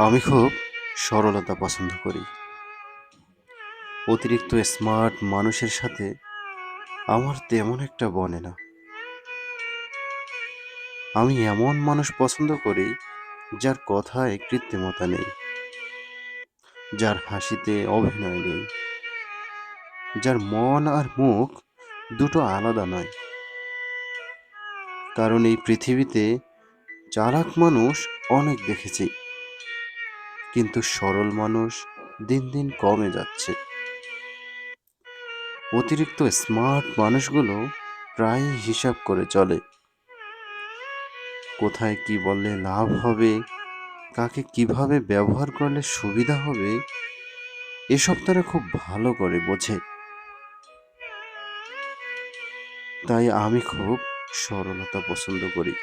আমি খুব সরলতা পছন্দ করি। অতিরিক্ত স্মার্ট মানুষের সাথে আমার তেমন একটা বনে না। আমি এমন মানুষ পছন্দ করি যার কথায় কৃত্রিমতা নেই, যার হাসিতে অভিনয় নেই, যার মন আর মুখ দুটো আলাদা নয়। কারণ এই পৃথিবীতে চালাক মানুষ অনেক দেখেছি, কিন্তু সরল মানুষ দিন দিন কমে যাচ্ছে। অতিরিক্ত স্মার্ট মানুষগুলো প্রায়ই হিসাব করে চলে, কোথায় কি বললে লাভ হবে, কাকে কিভাবে ব্যবহার করলে সুবিধা হবে, এসব তারা খুব ভালো করে বোঝে। তাই আমি খুব সরলতা পছন্দ করি।